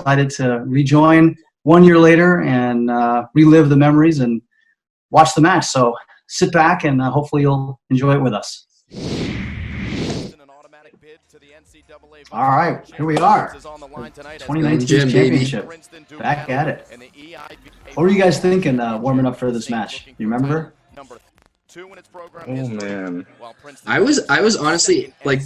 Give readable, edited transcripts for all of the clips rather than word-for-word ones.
excited to rejoin 1 year later and relive the memories and watch the match. So sit back and hopefully you'll enjoy it with us. All right, here we are. 2019 championship. Back at it. What were you guys thinking warming up for this match? You remember? Oh man, I was honestly like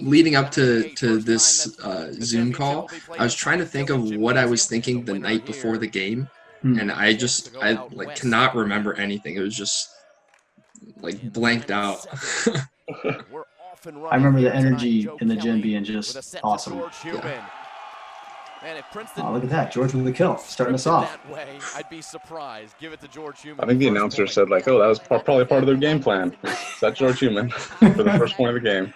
leading up to this Zoom call. I was trying to think of what I was thinking the night before the game, and I like cannot remember anything. It was just like blanked out. I remember the energy in the gym being just awesome. Yeah. Oh, look at that. George with the kill, starting us off. I think the announcer said, like, oh, that was probably part of their game plan. That's George Human for the first point of the game.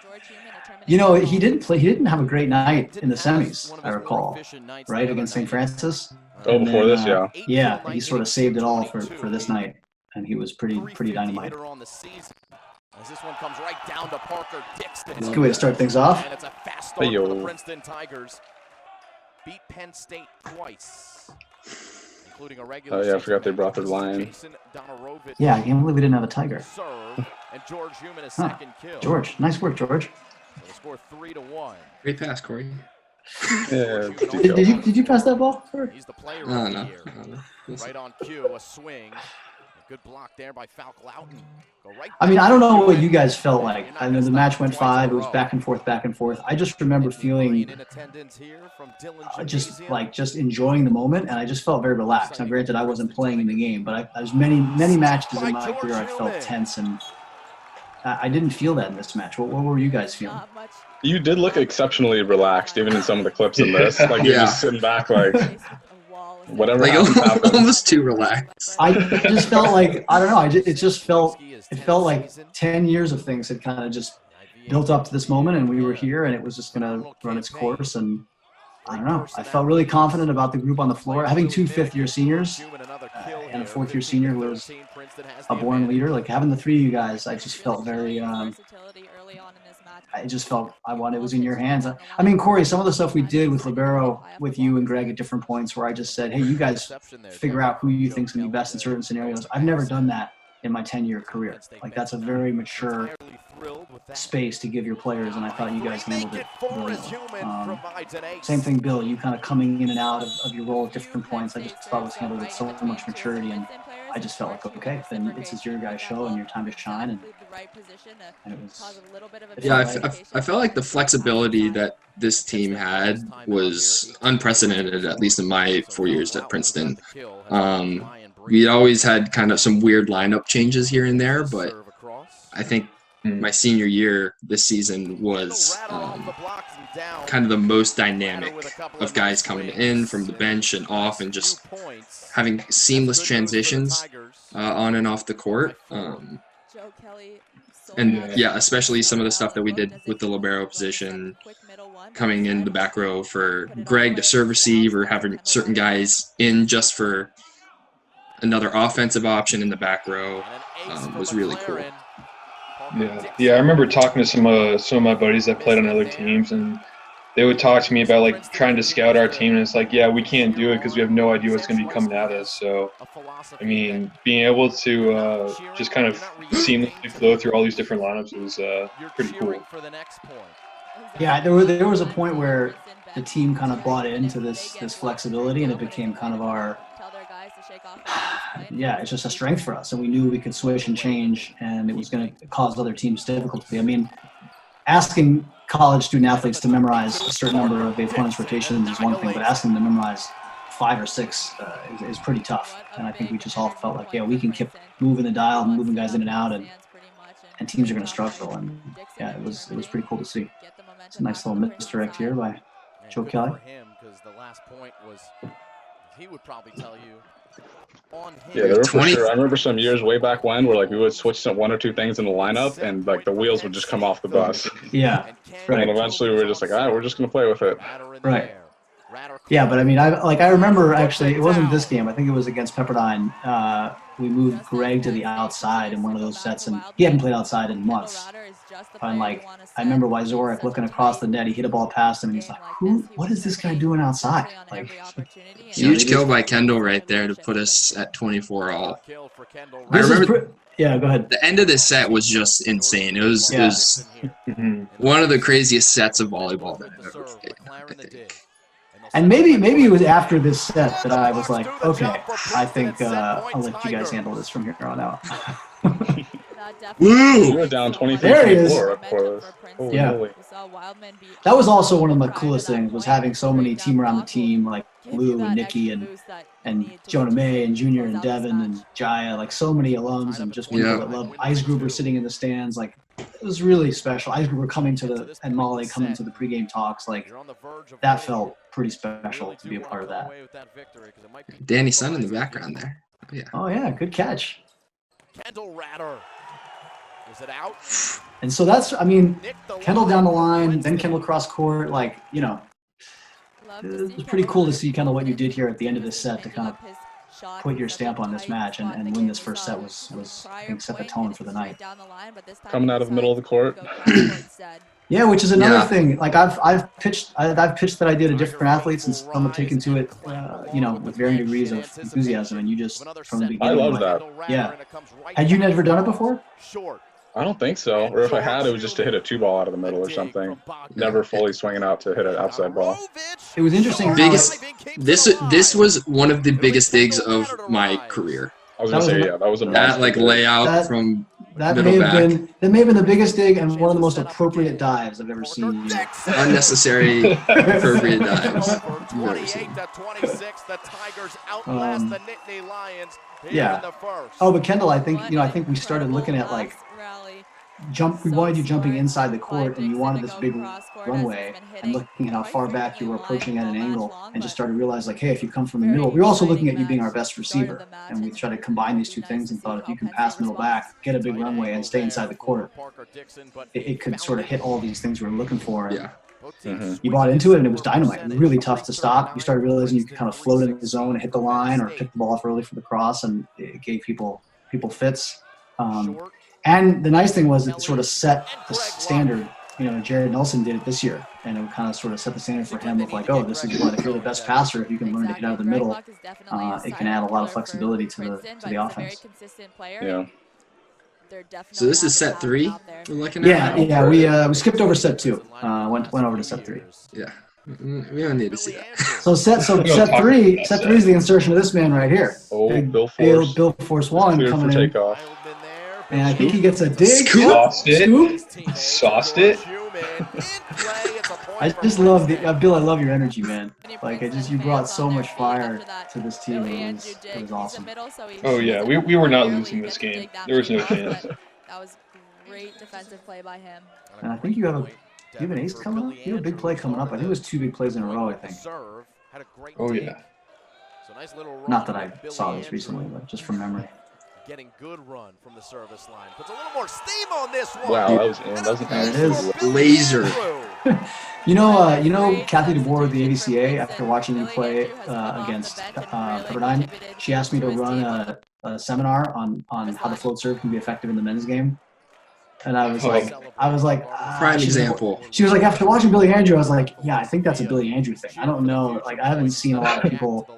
You know, he didn't have a great night in the semis, I recall, right, against St. Francis. Oh, before this, yeah. Yeah, he sort of saved it all for this night, and he was pretty dynamite. As this one comes right down to Parker Dixon. It's a good way to start things off. And it's a fast start for the Princeton Tigers. Beat Penn State twice, including a regular. Oh yeah, I forgot they brought their lion. Yeah, I can't believe we didn't have a Tiger. And George Human a second kill. George, nice work, George. So the score 3-1. Great pass, Corey. Yeah. Did you pass that ball? He's the player of No. the year. Right on cue, a swing. Good block there by Falk Loughton. I mean, I don't know what you guys felt like. I know the match went 5. It was back and forth, back and forth. I just remember feeling just enjoying the moment, and I just felt very relaxed. Now, granted, I wasn't playing in the game, but there's many matches in my career I felt tense, and I didn't feel that in this match. What were you guys feeling? You did look exceptionally relaxed, even in some of the clips in this. Like you're just sitting back, like. Whatever like almost too relaxed. I just felt like I don't know. It felt like 10 years of things had kind of just built up to this moment, and we were here, and it was just going to run its course. And I don't know. I felt really confident about the group on the floor. Having 2 fifth-year seniors and a 4th-year senior who was a born leader, like having the 3 of you guys, I just felt very. I just felt it was in your hands. I mean, Corey, some of the stuff we did with Libero, with you and Greg at different points where I just said, hey, you guys figure out who you think's going to be best in certain scenarios. I've never done that in my 10-year career. Like, that's a very mature space to give your players, and I thought you guys handled it really well. Same thing, Bill, you kind of coming in and out of your role at different points. I just thought it was handled with so much maturity, and I just felt like, okay, then this is your guys' show and your time to shine, and it was. Yeah, I felt like the flexibility that this team had was unprecedented, at least in my 4 years at Princeton. We always had kind of some weird lineup changes here and there, but I think my senior year this season was kind of the most dynamic of guys coming in from the bench and off and just having seamless transitions on and off the court. And yeah, especially some of the stuff that we did with the libero position, coming in the back row for Greg to serve receive, or having certain guys in just for another offensive option in the back row was really cool. Yeah, I remember talking to some of my buddies that played on other teams, and they would talk to me about like trying to scout our team, and it's like, yeah, we can't do it because we have no idea what's going to be coming at us. So, I mean, being able to just kind of seamlessly flow through all these different lineups was pretty cool. Yeah, there was a point where the team kind of bought into this flexibility, and it became kind of our. Yeah, it's just a strength for us, and we knew we could switch and change, and it was going to cause other teams difficulty. I mean, asking college student athletes to memorize a certain number of the opponent's rotations is one thing, but asking them to memorize 5 or 6 is pretty tough. And I think we just all felt like, yeah, we can keep moving the dial and moving guys in and out, and teams are going to struggle. And yeah, it was pretty cool to see. It's a nice little misdirect here by Joe Kelly. He would probably tell you. Yeah, there were for sure. I remember some years way back when where like we would switch some 1 or 2 things in the lineup, and like the wheels would just come off the bus. Yeah, right. And eventually we were just like, all right, we're just gonna play with it. Right. Yeah, but I mean, I remember actually, it wasn't this game. I think it was against Pepperdine. We moved Greg to the outside in one of those sets, and he hadn't played outside in months. And like, I remember Wyzorek looking across the net. He hit a ball past him, and he's like, what is this guy doing outside? Like, Huge kill by Kendall right there to put us at 24 all. I remember. Yeah, go ahead. The end of this set was just insane. It was one of the craziest sets of volleyball that I've ever played, I think. And maybe it was after this set that I was like, okay, I think I'll let you guys handle this from here on out. Woo! We were down 23-24. There he is. Yeah. Holy. That was also one of the coolest things, was having so many team around the team, like Lou and Nikki and Jonah May and Junior and Devin and Jaya, like so many alums and just people that love Ice Gruber sitting in the stands. Like, it was really special. Ice Gruber and Molly coming to the pregame talks, like that felt pretty special to be a part of that. Danny Sun in the background there. Yeah. Oh yeah, good catch. Kendall Ratter. Is it out? And so that's, I mean, Kendall down the line, then Kendall cross court, like, you know, it was pretty cool to see kind of what you did here at the end of this set to kind of put your stamp on this match and win this first set was I think, set the tone for the night. Coming out of the middle of the court. Yeah, which is another thing. Like I've pitched that idea to different athletes, and some have taken to it, you know, with varying degrees of enthusiasm. And you just from the beginning, I love that. Yeah. Had you never done it before? I don't think so. Or if I had, it was just to hit a 2-ball out of the middle or something. Never fully swinging out to hit an outside ball. It was interesting. This was one of the biggest digs of my career. I was gonna say, yeah, that was a that like layout from that may have been the biggest dig and one of the most appropriate dives I've ever seen. Unnecessary appropriate dives. 28-26, the Tigers outlast the Nittany Lions. Yeah. Oh, but Kendall, I think we started looking at like we wanted you jumping inside the court, and you wanted this big runway, and looking at how far back you were approaching at an angle, and just started to realize like, hey, if you come from the middle, we were also looking at you being our best receiver, and we tried to combine these two things and thought if you can pass middle back, get a big runway, and stay inside the court, it could sort of hit all these things we were looking for. And you bought into it, and it was dynamite. It was really tough to stop. You started realizing you could kind of float in the zone and hit the line, or pick the ball up early for the cross, and it gave people fits. And the nice thing was it sort of set the standard. You know, Jared Nelson did it this year, and it kind of sort of set the standard for him of like, oh, this is what, if you're the best passer, if you can learn to hit out of the middle, it can add a lot of flexibility to the offense. Yeah. So this is set 3 we're looking at? Yeah, we skipped over set 2. Went over to set 3. Yeah. We don't need to see that. So set 3 is the insertion of this man right here. Oh, Bill Force. Bill Force 1 coming in. Takeoff. And I think he gets a dig. Sauced it. I just love Bill. I love your energy, man. Like you brought so much fire to this team. It was awesome. Oh yeah, we were not losing this game. There was no chance. That was great defensive play by him. And I think you have an ace coming up. You have a big play coming up. I think it was 2 big plays in a row. I think. Oh yeah. Not that I saw this recently, but just from memory. Getting good run from the service line. Puts a little more steam on this one. Wow, that was There it is. Laser. You know Kathy DeBoer of the AVCA, after watching me play against Pepperdine, she asked me to run a seminar on how the float serve can be effective in the men's game. And I was like, prime example. She was like, after watching Billy Andrew, I was like, yeah, I think that's a Billy Andrew thing. I don't know. Like, I haven't seen a lot of people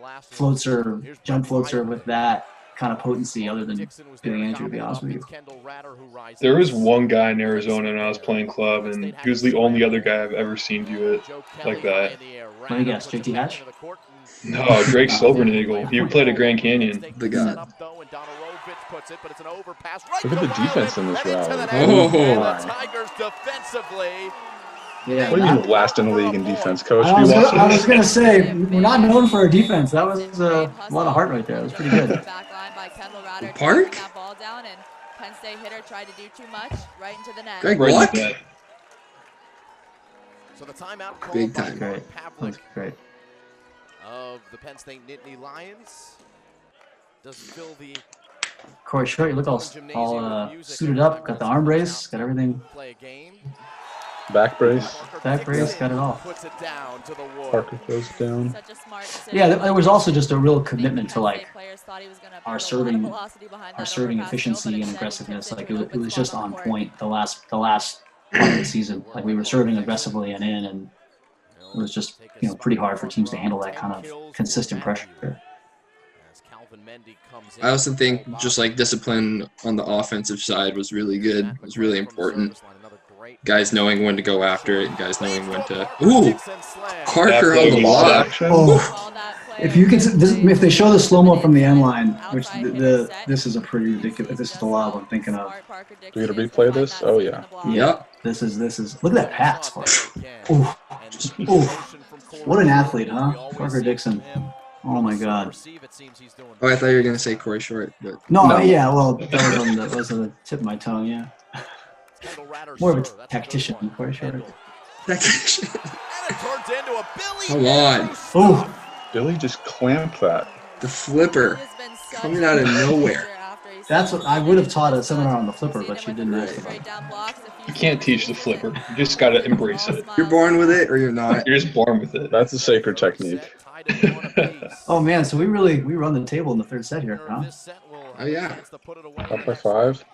jump float serve with that kind of potency other than Billy Andrew, to be honest with you. There was one guy in Arizona when I was playing club, and he was the only other guy I've ever seen do it like that. Let me guess, JT Hatch? No, Greg Silbernagel. He played at Grand Canyon. The god. Look at the defense in this round. Oh. Tigers defensively. Yeah. What do you mean last in the league in defense, Coach? I was going to say, we're not known for our defense. That was a lot of heart right there. It was pretty good. Park? Penn State hitter tried to do too much, right into the net. Greg, Right what? in the net. So the timeout called Big by time. Great. Pavlik Great. of the Penn State Nittany Lions. Does fill the Corey, sure, you look all suited up. Got the arm brace. Got everything. play a game. Back brace. Back brace, got it all. Puts it down to the wood. Parker throws it down. Such a smart decision. Yeah, there was also just a real commitment to like Players thought he was gonna our put a lot of serving, velocity behind our that serving overpass efficiency but and instead he aggressiveness. kept Like it to an it open was spot just on court. point the last part of the season. Like we were serving aggressively and in, and it was just pretty hard for teams to handle that kind of consistent pressure. I also think just like discipline on the offensive side was really good. It was really important. Guys knowing when to go after it, and guys knowing when to. Ooh, Parker on the block. Oh, if they show the slow mo from the end line, which this is a pretty ridiculous. This is the lob I'm thinking of. Do we get to replay this? Oh yeah. Yep. This is. Look at that pass. Ooh, ooh. What an athlete, huh? Parker Dixon. Oh my God. Oh, I thought you were gonna say Corry Short, but no. Yeah, well, that was on the tip of my tongue. Yeah. More of a tactician, Corry Short. Come on. Oh, Billy just clamped that. The flipper coming out of nowhere. That's what I would have taught a seminar on the flipper, but she didn't ask about it. You can't teach the flipper. You just gotta embrace it. You're born with it, or you're not. You're just born with it. That's a sacred technique. Oh man, so we run the table in the third set here, huh? Oh yeah. Up by 5.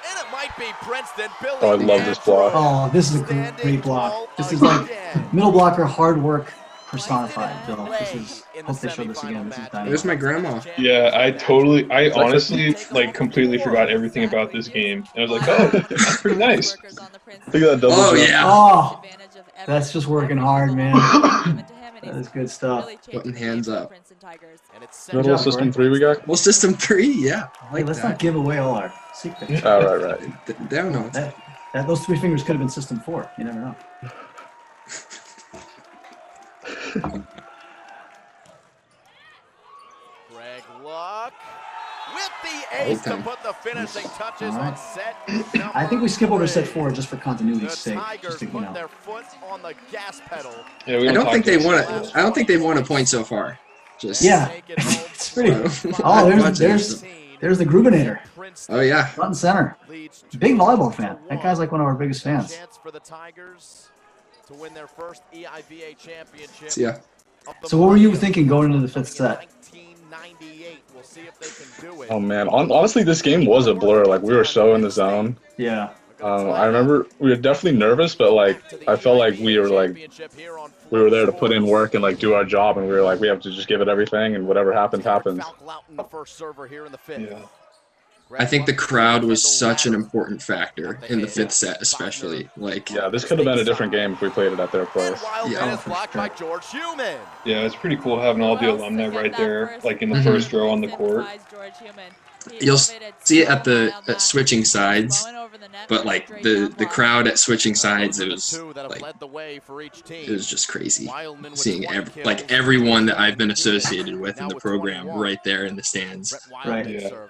And it might be Princeton. Billy Oh, I love this block. Oh, this is a great block. This is like middle blocker hard work personified, Bill. This is. Hope they show this again. This is dynamite. There's my grandma. Yeah, I honestly like completely forgot everything about this game. And I was like, oh, that's pretty nice. Look at that double Oh jump. yeah. Oh, that's just working hard, man. That is good stuff. Putting hands up. Middle system 3 we got? Well, system 3, yeah. I Hey, like let's that. not give away all our secrets. Oh, right. They don't know. That those 3 fingers could have been system 4. You never know. Greg Luck with the ace to put the finishing touches on set. I think we skip over set 4 just for continuity's The sake. Tigers Just to, put their foot on the gas pedal. Yeah, we I don't think they talk won about it. I don't think they've won a point so far. Just Yeah, it's pretty. Oh, there's the Grubinator, Oh yeah. front and center. Big volleyball fan. That guy's like one of our biggest fans. Chance for the Tigers to win their first EIVA Championship. So, yeah. So what were you thinking going into the 5th set? 1998. We'll see if they can do it. Oh man, honestly, this game was a blur. Like we were so in the zone. Yeah. I remember we were definitely nervous, but like I felt like we were there to put in work and like do our job, and we were like we have to just give it everything, and whatever happens happens. Yeah. I think the crowd was such an important factor in the 5th set, especially. Like, Yeah, this could have been a different game if we played it at their place. Yeah, Yeah, it's pretty cool having all the alumni right there, like in the first row on the court. you'll see it at switching sides, but like the crowd at switching sides, it was just crazy. Seeing everyone that I've been associated with in the program right there in the stands. Right. Yeah.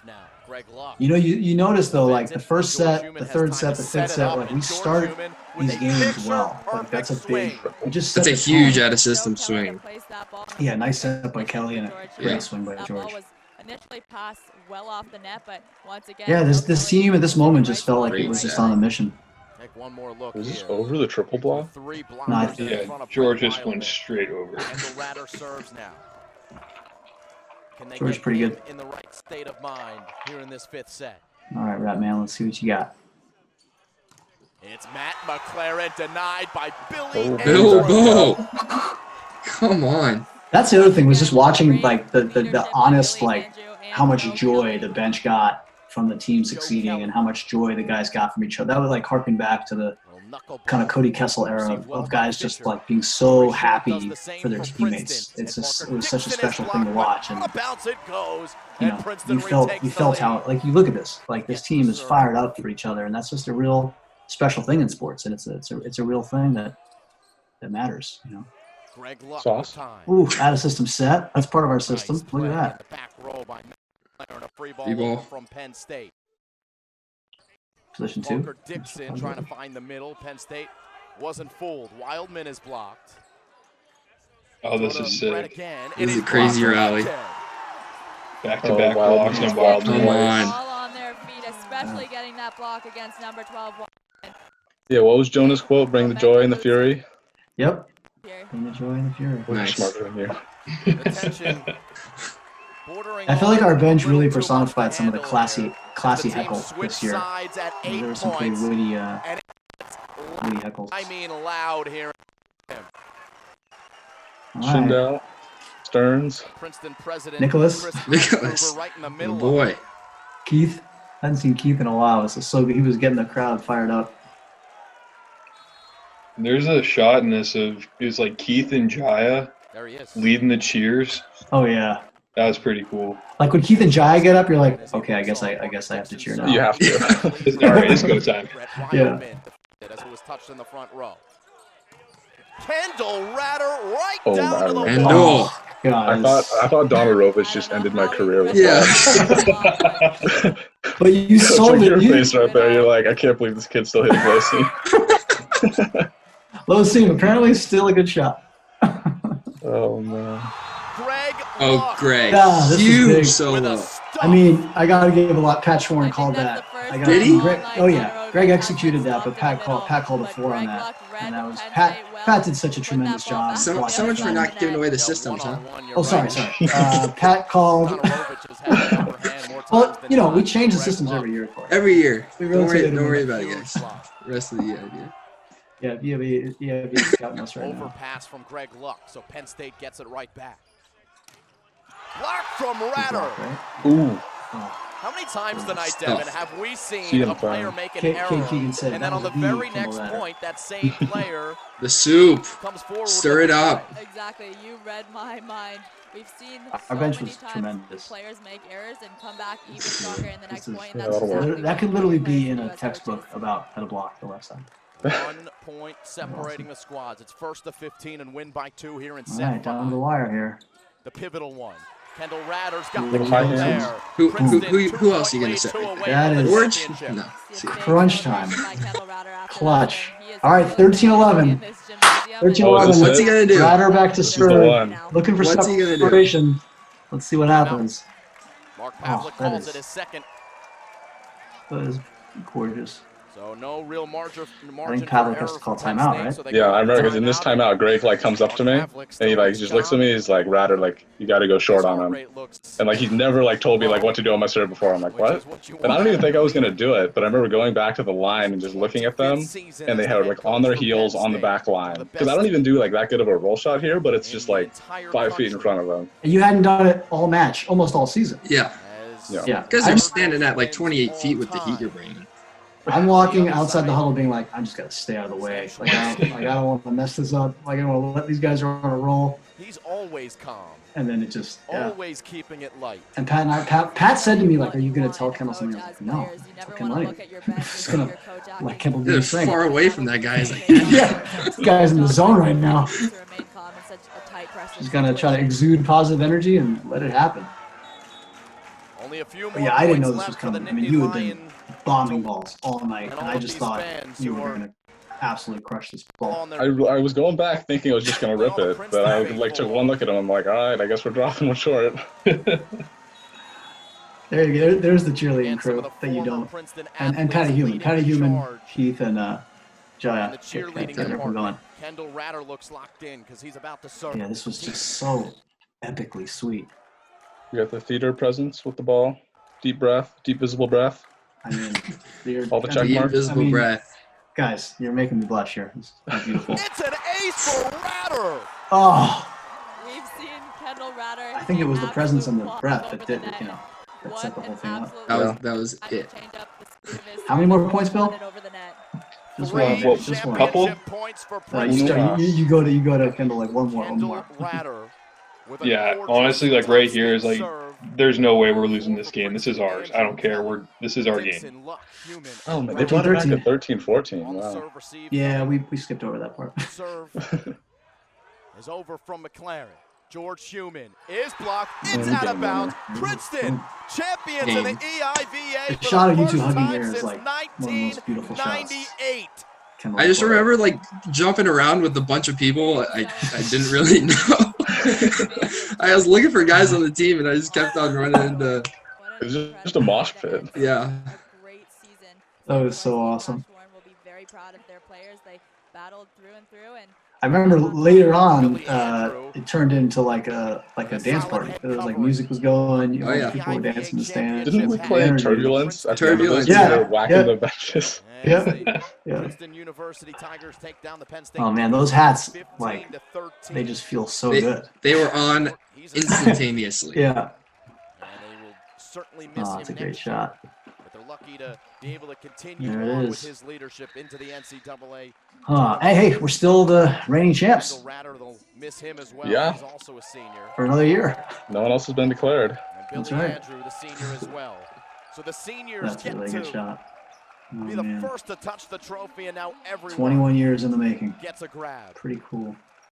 You know, you notice though, like the first set, the third set, the 5th set, like we start these games well. Like that's a big. That's a huge out of system swing. Yeah, nice set by Kelly and a great swing by George. Initially passed well off the net, but once again. Yeah, this team at this moment just felt like it was just on a mission. One more look Was this here. over the triple block? No, Yeah, George just went straight over. Kendall Ratter serves now. Can they George get pretty good. in the right state of mind here in this 5th set? All right, Rat Man, let's see what you got. It's Matt McLaren denied by Billy. Bilbo! Come on. That's the other thing was just watching like the honest like how much joy the bench got from the team succeeding and how much joy the guys got from each other. That would like harken back to the kind of Cody Kessel era of guys just like being so happy for their teammates. It was such a special thing to watch, and you know you felt how like you look at this like this team is fired up for each other, and that's just a real special thing in sports, and it's a real thing that matters, you know. Sauce. Ooh, out of system set. That's part of our system. Look at that. Free ball from Penn State. Position 2. Volker Dixon trying to find the middle. Penn State wasn't fooled. Wildman is blocked. Oh, this is sick. This is a crazy rally. Back-to-back blocks and Come Wildman. on. All on their feet, especially getting that block against number 12. Yeah, what was Jonah's quote? Bring the joy and the fury. Yep. Here. Bring the joy and the fury. We're Nice. smarter than you. Attention. Bordering I feel like our on bench a little really too much personified to some of the handle here. classy The team heckle switched this year. sides at 8 There were some pretty points. witty And heckles. I mean loud here. All right. Schindel, Stearns. Princeton president Nicholas. Nicholas. right in the Oh middle of boy. it. Keith. Hadn't seen Keith in a while. This is so good. He was getting the crowd fired up. There's a shot in this of it was like Keith and Jaya There he is. leading the cheers. Oh yeah. That was pretty cool. Like when Keith and Jaya get up, you're like, okay, I guess I have to cheer now. You have to. All right, it's go time. Yeah. As it was touched in the front row. Kendall Ratter right Oh, down to the Ratter. And wall. oh, God, I thought Donarovich just ended my career with Yeah. that. but you It's sold like it. your You, face right there. You're like, I can't believe this kid's still hitting low seam. low seam, apparently still a good shot. Oh man. Greg oh, Luck Greg. Yeah, this is big. Huge with a solo. stop. I mean, I gotta give a lot. Pat Schwarn called that. Did he? Greg, oh yeah, Greg executed that, but Pat called a 4 on that, and that was Pat. Pat did such a tremendous job. So much for not giving away the systems, huh? Oh, sorry. Pat called. Well, you know, we change the systems every year, Corey. Every year. We Don't rotated worry them. about it, guys. The rest of the idea. Yeah, EIVA scouting us right now. Overpass from Greg Luck, so Penn State gets it right back. Block from Ratter. Right? Ooh. How many times tonight, Stuff. Devin, have we See seen him a player fine. make an Kate error, Keegan said and then that on the was very Kendall next Ratter. point, that same player The soup. comes forward. Stir with it a up. try. Exactly. You read my mind. We've seen Our so bench many was times tremendous. players make errors and come back even stronger in the next This is- point. yeah, And that's that'll work. exactly That what could the literally players be in do a as textbook coaches. about how to block the left side. 1 point separating the squads. It's first to 15 and win by 2 here in All set right, down to 5. the wire here. The pivotal one. Kendall Ratter's got the Ooh, kill high there. hands. Who Princeton, else are you gonna 2-point set lead, right 2 there? away That from the is- George? championship. No. See a big Crunch celebration time. by Kendall Ratter after Clutch. that, and he is All right, really 13-11. in this gymnasium. 13-11. What's he gonna do? Ratter back to the serve. one. Looking for What's he gonna do? separation. Let's see what happens. Mark Oh, Pavlik that calls is- it his second. That is gorgeous. So no real margin Pavlik for has error to call for Penn timeout, State, right? so they Yeah, go I remember because in this timeout. timeout, Greg like comes up to me and he like just looks at me. He's like, Ratter, like you got to go short on him. And like he's never like told me like what to do on my serve before. I'm like, what? And I don't even think I was gonna do it, but I remember going back to the line and just looking at them, and they had like on their heels on the back line. Because I don't even do like that good of a roll shot here, but it's just like 5 feet in front of them. And you hadn't done it all match, almost all season. Yeah. Yeah. Yeah. Because they're standing at like 28 feet with the heat you're bringing. I'm walking outside the huddle being like, I'm just going to stay out of the way. Like, I don't want to mess this up. Like, I don't want to let these guys run a roll. He's always calm, And then it just, yeah. always keeping it light. And Pat said to me, like, are you going to tell Kendall something? I was like, no. Tell Kendall anything. I'm just going to let Kendall do They're his thing. far away from that guy as I can. Yeah. This guy's in the zone right now. He's going to try to exude positive energy and let it happen. Only a few But more yeah, I didn't know points this was left for the coming. I mean, Nittany you had been Lion bombing balls all night, and all I of just these thought fans you who were are going to absolutely crush this ball. on their I was going back thinking I was just gonna rip it, but I like took one look at him. I'm like, all right, I guess we're dropping one short. There you go. There's the cheerleading and some crew of the that you former don't. Princeton And athletes Patty Human. leading Patty the Human, charge. Keith, and Jaya. And the cheerleading We're department. going. Kendall Ratter looks locked in because he's about to serve. Yeah, this was just so epically sweet. We got the theater presence with the ball. Deep breath, deep visible breath. I mean, you're, All the I check mean, The marks. invisible I mean, breath. guys, you're making me blush here. It's beautiful. It's an ace for Ratter. We've Oh, seen Kendall Ratter. I think it was the presence and the absolute breath claws that over did the it, you net. know, that What set the whole an thing up. absolute That was I could it. change up the speed of his How many more points, Bill? it over the net. Just Three one. well, Just one. couple? championship points for You, Princeton. you go to Kendall like one Kendall more. Ratter with a Yeah, gorgeous honestly, like right here is like, serve. there's no way we're losing this game. This is ours. I don't care. This is our game. Dixon, Luck, Human, Oh man, they brought it back to 13. 13-14. on the Wow. serve receive. Yeah, we skipped over that part. Serve is over from McLaren. George Human is blocked. It's Yeah, out of we bounds. did. Princeton, champions in the EIVA The for shot the of you two first hugging time here is since like one of the most beautiful shots. 1998. Kendall I just Ratter. remember like jumping around with a bunch of people I didn't really know. I was looking for guys on the team and I just kept on running into It's just a mosh pit. yeah. A great season. That was so awesome. Will be very proud of their battled through and through. And I remember later on, it turned into like a dance party. There was like music was going. You know, Oh, yeah. people were dancing in the stands. Didn't we play Energy. Turbulence? At Turbulence. The end of this? Yeah. They were whacking Yeah. the benches. Yeah. Yeah. Princeton University Tigers take down the Penn State. Oh man, those hats, 15 like, to 13. they just feel so They, good. they were on instantaneously. Yeah. And they will certainly miss Oh, him it's a great next shot. year, but they're lucky to be able to continue There it on with is. his leadership into the NCAA. Hey, we're still the reigning champs Kendall Ratter, they'll miss him as well. Yeah. He's also a senior. for another year. No one else has been declared. And That's Billy right. Andrew, the senior as well. So the seniors That's a get really good to shot. Oh, be the man. first to touch the trophy, and now everyone 21 years in the making. gets a grab. Pretty cool.